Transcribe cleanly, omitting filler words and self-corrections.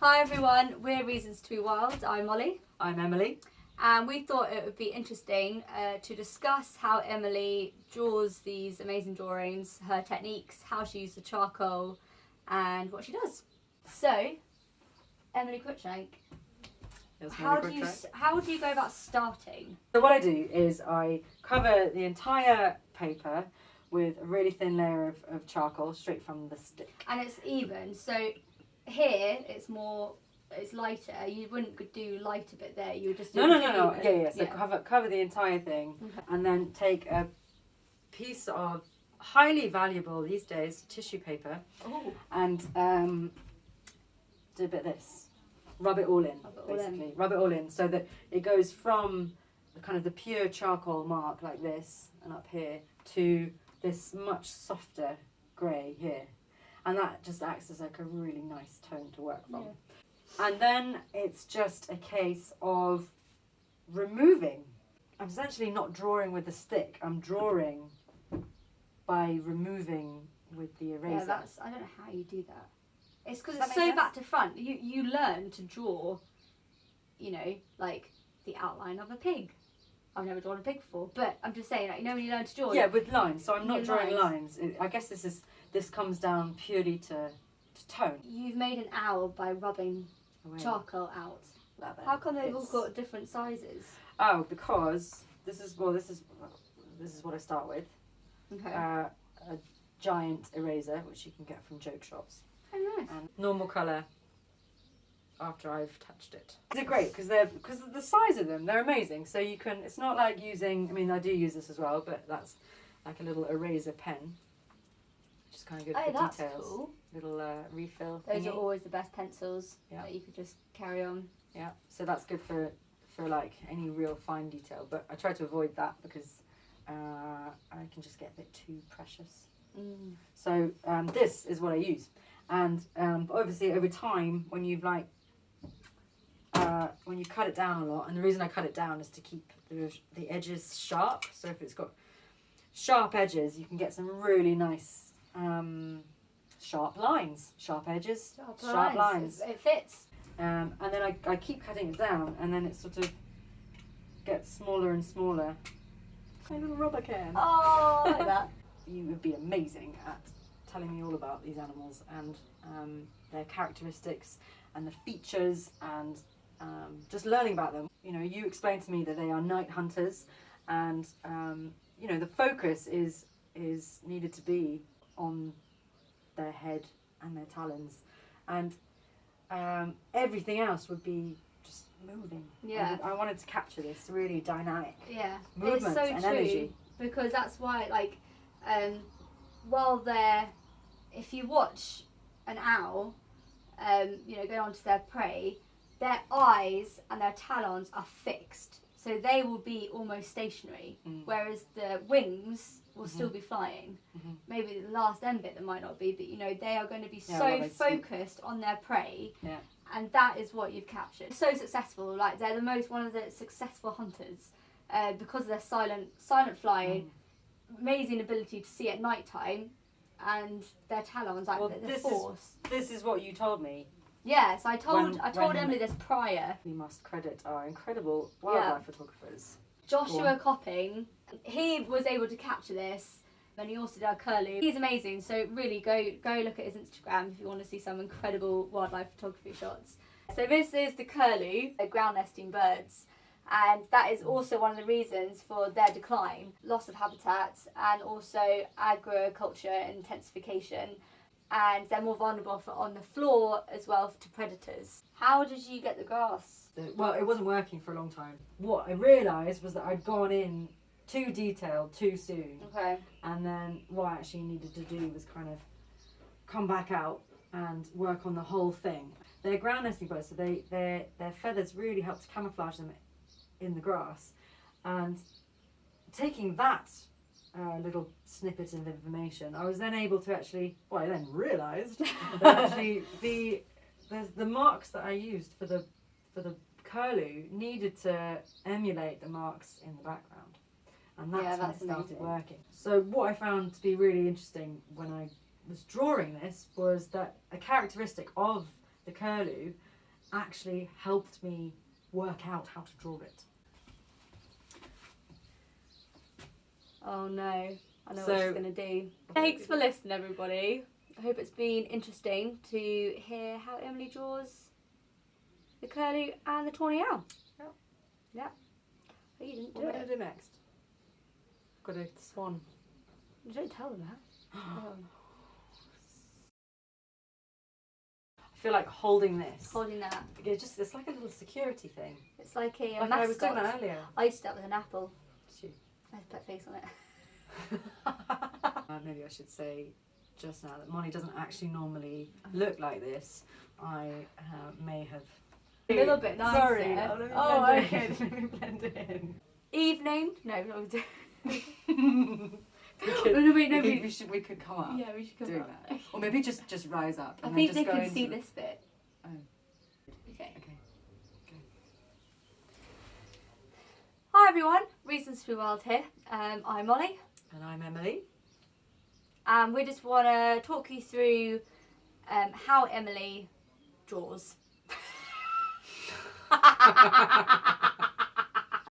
Hi everyone, we're Reasons to be Wild. I'm Molly. I'm Emily. And we thought it would be interesting to discuss how Emily draws these amazing drawings, her techniques, how she uses the charcoal, and what she does. So, Emily Cruikshank, how do you go about starting? So what I do is I cover the entire paper with a really thin layer of charcoal straight from the stick. And it's even, so here it's lighter. You wouldn't do lighter bit there, you would just do No. even. Yeah. So cover the entire thing, Okay. and then take a piece of highly valuable these days tissue paper, and do a bit of this. Rub it all in, basically. Rub it all in so that it goes from the kind of the pure charcoal mark like this and up here to this much softer grey here. And that just acts as like a really nice tone to work from. Yeah. And then it's just a case of removing. I'm essentially not drawing with the stick. I'm drawing by removing with the eraser. Yeah, I don't know how you do that. It's because it's so back to front. You learn to draw, like the outline of a pig. I've never drawn a pig before, but I'm just saying, when you learn to draw. Yeah, with lines. So I'm not drawing lines. I guess this comes down purely to tone. You've made an owl by rubbing charcoal out. How come they've all got different sizes? Oh, because this is what I start with. Okay. A giant eraser, which you can get from joke shops. Oh, nice. And normal colour after I've touched it. They're great because of the size of them, they're amazing. So you can, it's not like using, I do use this as well, but that's like a little eraser pen. Which is kind of good for that's details. Cool. Little refill Those thingy. are always the best pencils that you could just carry on. Yeah, so that's good for like any real fine detail, but I try to avoid that because I can just get a bit too precious. So this is what I use. And obviously over time, when you've when you cut it down a lot, and the reason I cut it down is to keep the edges sharp. So if it's got sharp edges, you can get some really nice sharp lines, sharp edges, sharp lines. It fits. And then I keep cutting it down, and then it sort of gets smaller and smaller. My little rubber can. Oh, I like that. You would be amazing at telling me all about these animals and their characteristics and the features and just learning about them. You explained to me that they are night hunters, and the focus is needed to be on their head and their talons, and everything else would be just moving. Yeah. I wanted to capture this really dynamic it's movement so and true, energy. because that's why, if you watch an owl, go onto their prey, their eyes and their talons are fixed, so they will be almost stationary, whereas the wings will still be flying. Maybe the last end bit that might not be, but they are going to be so focused on their prey, and that is what you've captured. So successful, they're one of the successful hunters, because of their silent flying, amazing ability to see at night time, and their talons, the force. This is what you told me. Yes, I told Emily this prior. We must credit our incredible wildlife photographers. Joshua Copping, he was able to capture this, and he also did Curlew. He's amazing, so really go look at his Instagram if you want to see some incredible wildlife photography shots. So this is the Curlew, ground nesting birds, and that is also one of the reasons for their decline, loss of habitat, and also agriculture intensification. And they're more vulnerable on the floor as well to predators. How did you get the grass? Well, it wasn't working for a long time. What I realised was that I'd gone in too detailed too soon. Okay. And then what I actually needed to do was kind of come back out and work on the whole thing. They're ground nesting birds, so their feathers really help to camouflage them in the grass. And taking that little snippet of information, I was then able to I then realised that actually the marks that I used for the curlew needed to emulate the marks in the background, and that's when it started working. So what I found to be really interesting when I was drawing this was that a characteristic of the curlew actually helped me work out how to draw it. Oh no, I know So- what she's going to do. Thanks for listening, everybody. I hope it's been interesting to hear how Emily draws the curlew and the tawny owl. Yep. Yeah. But you didn't do What am I it. going to do next? Got a swan. You don't tell them that. Oh. I feel like holding this. Holding that. It's like a little security thing. It's like a Like mascot. I was doing that earlier. I used to do that with an apple. Did I had to put a face on it. you? Maybe I should say just now that Molly doesn't actually normally look like this. I may have... A little bit nicer. Sorry. Oh, okay. Let me blend it in. Evening. No, no. No, wait, no, we could come up. Yeah, we should come doing up. that. Or maybe just rise up. I And think then they just go can see into this bit. Oh. Okay. Okay. Hi everyone, Reasons to be Wild here. I'm Molly, And I'm Emily. and we just want to talk you through how Emily draws.